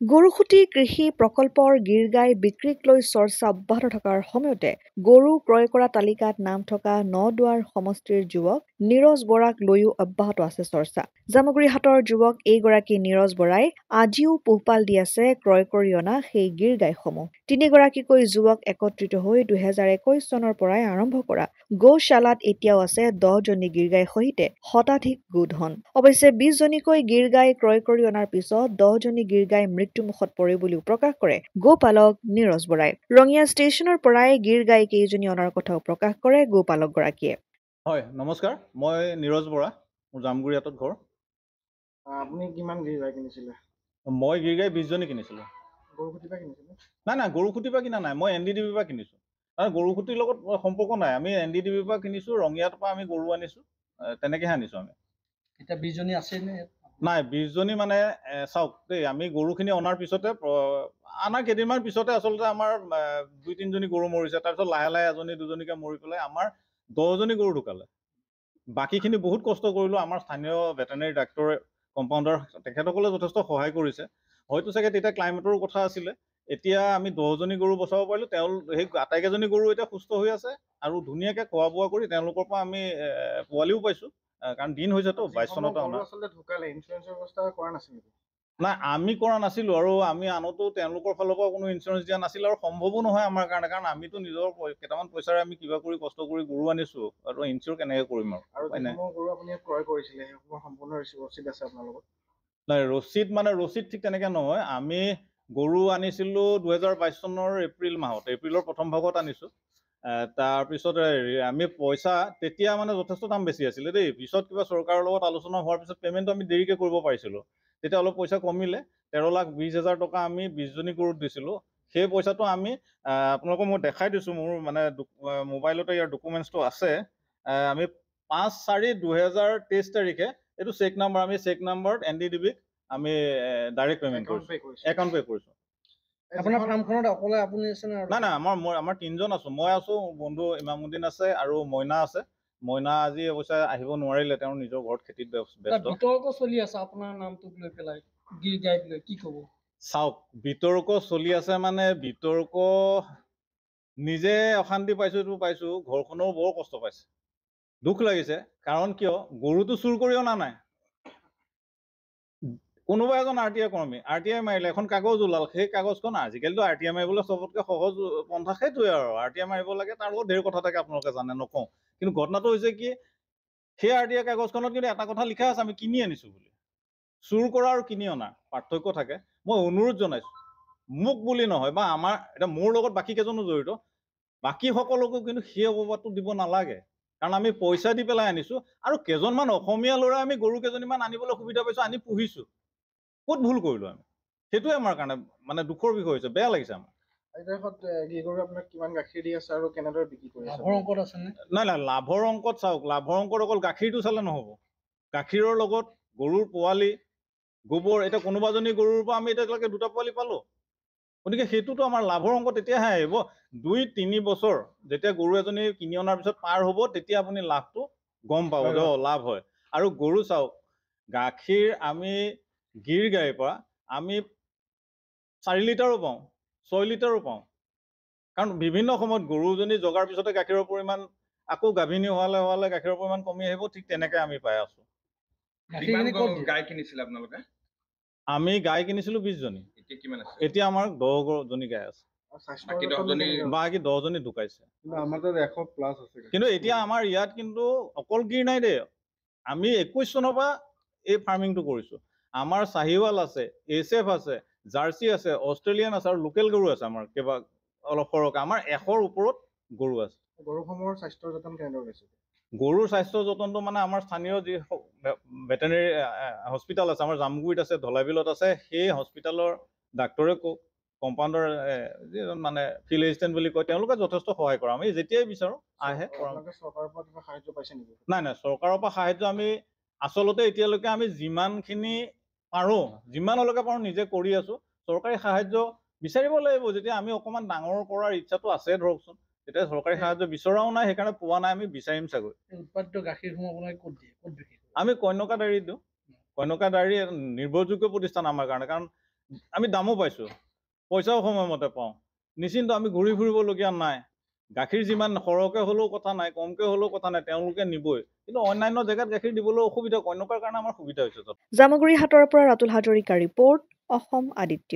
গৰুসুটি কৃষি প্ৰকল্পৰ গিৰগাই বিক্ৰীক লৈ চৰ্চা অব্যাহত থকাৰ সময়তে গৰু ক্ৰয় কৰা তালিকাত নাম থকা নদুৱাৰ সমষ্টিৰ যুৱক নীৰজ বৰাক লৈও অব্যাহত আছে চৰ্চা। জামুগুৰিহাটৰ যুৱক এইগৰাকী নীৰজ বৰাই আজিও পোহপাল দি আছে ক্ৰয় কৰি অনা সেই গিৰগাইসমূহ। তিনিগৰাকীকৈ যুৱক একত্ৰিত হৈ 2021 চনৰ পৰাই আৰম্ভ কৰা গৌশালাত এতিয়াও আছে 10জনী গিৰগাই সহিতে শতাধিক গোধন। অৱশ্যে 20জনীকৈ গিৰগাই ক্ৰয় কৰি অনাৰ পিছত 10জনী গিৰগাই মৃত্যুমুখত পৰে বুলিও প্ৰকাশ কৰে গোপালক নীৰজ বৰাই। ৰঙিয়া ষ্টেচনৰ পৰাই গিৰগাই কেইজনী অনাৰ কথাও প্ৰকাশ কৰে গোপালকগৰাকীয়ে। হয়, নমস্কাৰ। মই নীৰজ বৰা, মোৰ জামগুৰিহাটত ঘৰ। আপুনি কিমান গিৰগাই কিনিছিলে? মই গিৰগাই 20জনী কিনিছিলোঁ। গৰুসুটিৰ পৰা কিনিছিলে? নাই, গৰুসুটিৰ পৰা কিনা নাই, মই NDDB পৰা কিনিছোঁ। গৰুসুটিৰ লগত সম্পৰ্ক নাই, আমি NDDB পৰা কিনিছোঁ, ৰঙিয়াৰ পৰা আমি গৰু আনিছোঁ, তেনেকৈহে আনিছোঁ আমি। এতিয়া 20জনী আছেনে? নাই, 20জনী মানে চাওক দেই, আমি গৰুখিনি অনাৰ পিছতে আনাৰ কেইদিনমান পিছতে আচলতে আমাৰ 2-3জনী গৰু মৰিছে, তাৰপিছত লাহে লাহে এজনী দুজনীকৈ মৰি পেলাই আমাৰ 10জনী গৰু ঢুকালে। বাকীখিনি বহুত কষ্ট কৰিলোঁ, আমাৰ স্থানীয় ভেটেনেৰী ডাক্তৰ কম্পাউণ্ডাৰ তেখেতসকলে যথেষ্ট সহায় কৰিছে। হয়তো চাগে তেতিয়া ক্লাইমেটৰো কথা আছিলে। এতিয়া আমি 10জনী গৰু বচাব পাৰিলোঁ, সেই আটাইকেইজনী গৰু এতিয়া সুস্থ হৈ আছে আৰু ধুনীয়াকৈ খোৱা বোৱা কৰি তেওঁলোকৰ পৰা আমি পোৱালিও পাইছোঁ, কাৰণ দিন হৈছেতো 22 চনতে অনা। আচলতে ঢুকালে, ইঞ্চুৰেঞ্চৰ ব্যৱস্থা কৰা নাছিল নেকি? নাই, আমি কৰা নাছিলোঁ আৰু আমি আনোতো তেওঁলোকৰ ফালৰ পৰা কোনো ইঞ্চুৰেঞ্চ দিয়া নাছিল আৰু সম্ভৱো নহয় আমাৰ কাৰণে, কাৰণ আমিতো নিজৰ কেইটামান পইচাৰে আমি কিবা কৰি কষ্ট কৰি গৰু আনিছোঁ আৰু ইঞ্চুৰ কেনেকৈ কৰিম আৰু গৰু আপুনি ক্ৰয় কৰিছিলে সেইসমূহ সম্পূৰ্ণ ৰচিদ আছে আপোনাৰ লগত? নাই, ৰচিদ ঠিক তেনেকৈ নহয়। আমি গৰু আনিছিলোঁ 2022 চনৰ এপ্ৰিল মাহত, এপ্ৰিলৰ প্ৰথম ভাগত আনিছোঁ। তাৰপিছত আমি পইচা তেতিয়া মানে যথেষ্ট দাম বেছি আছিলে দেই। পিছত কিবা চৰকাৰৰ লগত আলোচনা হোৱাৰ পিছত পে'মেণ্টটো আমি দেৰিকৈ কৰিব পাৰিছিলোঁ। তেতিয়া অলপ পইচা কমিলে, 13,20,000 টকা আমি 20জনী গৰুত দিছিলোঁ। সেই পইচাটো আমি আপোনালোকক মই দেখাই দিছোঁ, মোৰ মানে মোবাইলতে ইয়াৰ ডকুমেণ্টছটো আছে। আমি 5/4/2023 তাৰিখে এইটো চেক নাম্বাৰ, আমি চেক নাম্বাৰত NDDBক আমি ডাইৰেক্ট পে'মেণ্ট কৰিছোঁ, একাউণ্ট পে' কৰিছোঁ। আপোনাৰ ফাৰ্মখনত অকলে আপুনি আছে নে? নাই, আমাৰ 3জন আছোঁ। মই আছোঁ, বন্ধু ইমামুদ্দিন আছে আৰু মইনা আছে। মইনা আজি অৱশ্যে আহিব নোৱাৰিলে, তেওঁৰ নিজৰ ঘৰত খেতিত ব্যস্ত। বিতৰ্ক চলি আছে আপোনাৰ নামটোক লৈ পেলাই, গিৰগাইক লৈ, কি ক'ব? চাওক, বিতৰ্ক চলি আছে মানে বিতৰ্ক নিজে অশান্তি পাইছোঁ, ঘৰখনেও বৰ কষ্ট পাইছে, দুখ লাগিছে। কাৰণ কিয়, গৰুটো চুৰ কৰি অনা নাই। কোনোবা এজন RTI কৰ্মী, RTI মাৰিলে, এখন কাগজ ওলাল, সেই কাগজখন আজিকালিতো RTI মাৰিবলৈ চবতকৈ সহজ পন্থা সেইটোৱে আৰু, RTI মাৰিব লাগে, তাৰ লগত ঢেৰ কথা থাকে, আপোনালোকে জানে, নকওঁ। কিন্তু ঘটনাটো হৈছে কি, সেই RTI কাগজখনত কিন্তু এটা কথা লিখা আছে, আমি কিনি আনিছোঁ বুলি। চুৰ কৰা আৰু কিনি অনা পাৰ্থক্য থাকে। মই অনুৰোধ জনাইছোঁ, মোক বুলি নহয় বা আমাৰ এতিয়া মোৰ লগত বাকী কেইজনো জড়িত, বাকী সকলোকো কিন্তু সেই অপবাদটো দিব নালাগে। কাৰণ আমি পইচা দি পেলাই আনিছোঁ আৰু কেইজনমান অসমীয়া ল'ৰা আমি গৰু কেইজনীমান আনিবলৈ সুবিধা পাইছোঁ, আনি পুহিছোঁ। ক'ত ভুল কৰিলোঁ আমি? সেইটোৱে আমাৰ কাৰণে মানে দুখৰ বিষয় হৈছে, বেয়া লাগিছে আমাৰ। আপোনাক কিমান গাখীৰ দি আছে আৰু কেনেদৰে বিক্ৰী কৰি আছে? লাভৰ অংকত আছেনে? নাই, লাভৰ অংকত চাওক, লাভৰ অংকত অকল গাখীৰটো চালে নহ'ব। গাখীৰৰ লগত গৰুৰ পোৱালি, গোবৰ, এতিয়া কোনোবাজনী গৰুৰ পৰা আমি এতিয়ালৈকে 2টা পোৱালি পালোঁ। গতিকে সেইটোতো আমাৰ লাভৰ অংক তেতিয়াহে আহিব। 2-3 বছৰ যেতিয়া গৰু এজনী কিনি অনাৰ পিছত পাৰ হ'ব, তেতিয়া আপুনি লাভটো গম পাব যে লাভ হয়। আৰু গৰু চাওক, গাখীৰ আমি গিৰগাইৰ পৰা আমি 4 লিটাৰো পাওঁ, 6 লিটাৰো পাওঁ। কাৰণ বিভিন্ন সময়ত গৰুজনী জগাৰ পিছতে গাখীৰৰ পৰিমাণ আকৌ গাভিনী হোৱালে গাখীৰৰ পৰিমাণ কমি আহিব, ঠিক তেনেকৈ আমি পাই আছোঁ। গাই কিনিছিলে আপোনালোকে? আমি গাই কিনিছিলোঁ 20জনী। এতিয়া আমাৰ 10জনী গাই আছে, বাকী 10জনী ঢুকাইছে। কিন্তু এতিয়া আমাৰ ইয়াত কিন্তু অকল গিৰ নাই দেই, আমি 21 চনৰ পৰা এই ফাৰ্মিংটো কৰিছোঁ। আমাৰ চাহিৱাল আছে, HF আছে, জাৰ্চি আছে, অষ্ট্ৰেলিয়ান আছে আৰু লোকেল গৰু আছে আমাৰ অলপ সৰহকৈ। আমাৰ 100ৰ ওপৰত গৰু আছে। গৰুসমূহৰ স্বাস্থ্যৰ যতন কেনেদৰে লৈছে? গৰুৰ স্বাস্থ্য যতনটো মানে আমাৰ স্থানীয় যি ভেটেনেৰী হস্পিটেল আছে, আমাৰ জামগুৰিত আছে, ধলাবিলত আছে, সেই হস্পিটেলৰ ডাক্তৰে কম্পাউণ্ডাৰ যিজন মানে ফিল্ড এছিষ্টেণ্ট বুলি কয়, তেওঁলোকে যথেষ্ট সহায় কৰে। আমি যেতিয়াই বিচাৰোঁ আহে। চৰকাৰৰ পৰা কিবা সাহায্য পাইছে নেকি? নাই, চৰকাৰৰ পৰা সাহায্য আমি আচলতে এতিয়ালৈকে আমি যিমানখিনি পাৰোঁ, যিমানলৈকে পাৰোঁ নিজে কৰি আছোঁ। চৰকাৰী সাহায্য বিচাৰিব লাগিব, যেতিয়া আমি অকণমান ডাঙৰ কৰাৰ ইচ্ছাটো আছে ধৰকচোন, তেতিয়া চৰকাৰী সাহায্য বিচৰাও নাই, সেইকাৰণে পোৱা নাই, আমি বিচাৰিম চাগৈ। উৎপাদিত গাখীৰসমূহ আপোনাক ক'ত দিয়ে, ক'ত বিক্ৰী কৰে? আমি কন্যকা ডেইৰীত দিওঁ। কন্যকা ডেইৰী নিৰ্ভৰযোগ্য প্ৰতিষ্ঠান আমাৰ কাৰণে, কাৰণ আমি দামো পাইছোঁ, পইচাও সময়মতে পাওঁ, নিশ্চিন্ত আমি ঘূৰি ফুৰিবলগীয়া নাই। গাখীৰ যিমান সৰহকৈ হ'লেও কথা নাই, কমকৈ হ'লেও কথা নাই, তেওঁলোকে নিবই। কিন্তু অন্যান্য জেগাত গাখীৰ দিবলৈ অসুবিধা, এনেকুৱা কাৰণে আমাৰ সুবিধা হৈছে। জামুগুৰি হাটৰ পৰা ৰাতুল হাজৰিকাৰ ৰিপৰ্ট, অসম আদিত্য।